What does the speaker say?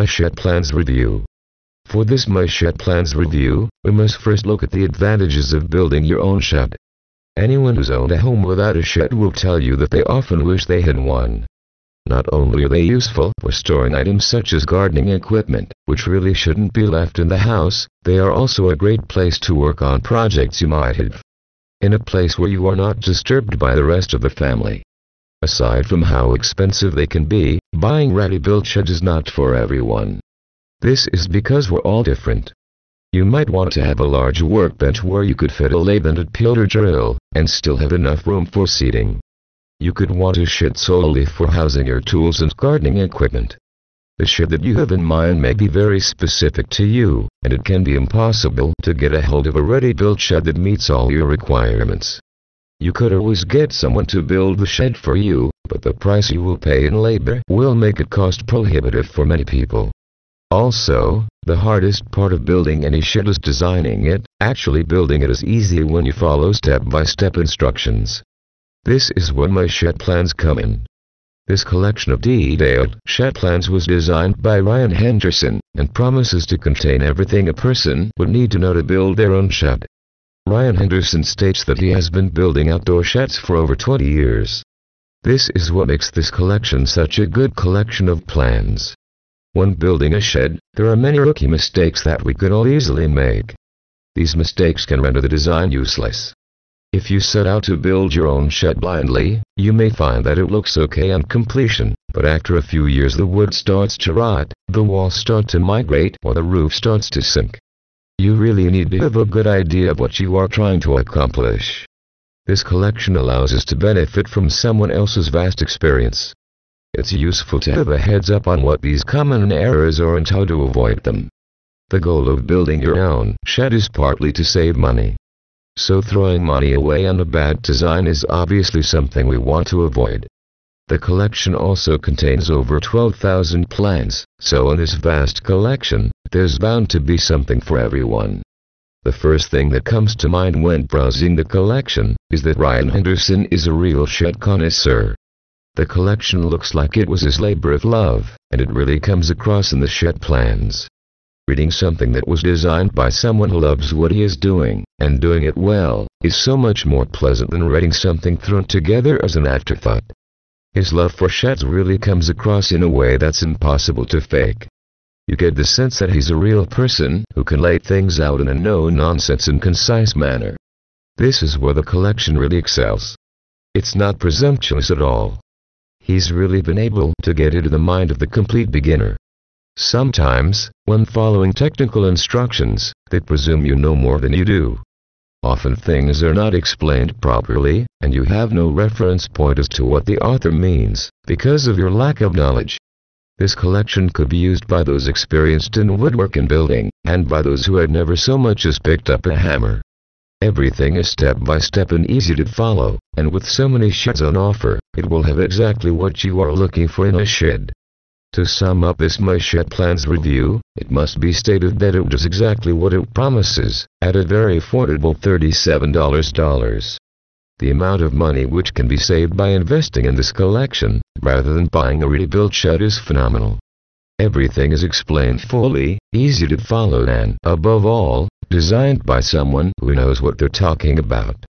My Shed Plans Review. For this My Shed Plans Review, we must first look at the advantages of building your own shed. Anyone who's owned a home without a shed will tell you that they often wish they had one. Not only are they useful for storing items such as gardening equipment, which really shouldn't be left in the house, they are also a great place to work on projects you might have. In a place where you are not disturbed by the rest of the family. Aside from how expensive they can be, buying ready-built sheds is not for everyone. This is because we're all different. You might want to have a large workbench where you could fit a lathe and a peeler drill, and still have enough room for seating. You could want a shed solely for housing your tools and gardening equipment. The shed that you have in mind may be very specific to you, and it can be impossible to get a hold of a ready-built shed that meets all your requirements. You could always get someone to build the shed for you, but the price you will pay in labor will make it cost prohibitive for many people. Also, the hardest part of building any shed is designing it. Actually building it is easy when you follow step-by-step instructions. This is where My Shed Plans come in. This collection of detailed shed plans was designed by Ryan Henderson, and promises to contain everything a person would need to know to build their own shed. Ryan Henderson states that he has been building outdoor sheds for over 20 years. This is what makes this collection such a good collection of plans. When building a shed, there are many rookie mistakes that we could all easily make. These mistakes can render the design useless. If you set out to build your own shed blindly, you may find that it looks okay on completion, but after a few years the wood starts to rot, the walls start to migrate, or the roof starts to sink. You really need to have a good idea of what you are trying to accomplish. This collection allows us to benefit from someone else's vast experience. It's useful to have a heads up on what these common errors are and how to avoid them. The goal of building your own shed is partly to save money. So throwing money away on a bad design is obviously something we want to avoid. The collection also contains over 12,000 plans, so in this vast collection, there's bound to be something for everyone. The first thing that comes to mind when browsing the collection is that Ryan Henderson is a real shed connoisseur. The collection looks like it was his labor of love, and it really comes across in the shed plans. Reading something that was designed by someone who loves what he is doing, and doing it well, is so much more pleasant than reading something thrown together as an afterthought. His love for sheds really comes across in a way that's impossible to fake. You get the sense that he's a real person who can lay things out in a no-nonsense and concise manner. This is where the collection really excels. It's not presumptuous at all. He's really been able to get into the mind of the complete beginner. Sometimes, when following technical instructions, they presume you know more than you do. Often things are not explained properly, and you have no reference point as to what the author means, because of your lack of knowledge. This collection could be used by those experienced in woodwork and building, and by those who had never so much as picked up a hammer. Everything is step-by-step and easy to follow, and with so many sheds on offer, it will have exactly what you are looking for in a shed. To sum up this My Shed Plans review, it must be stated that it does exactly what it promises, at a very affordable $37. The amount of money which can be saved by investing in this collection, rather than buying a ready-built shed, is phenomenal. Everything is explained fully, easy to follow, and, above all, designed by someone who knows what they're talking about.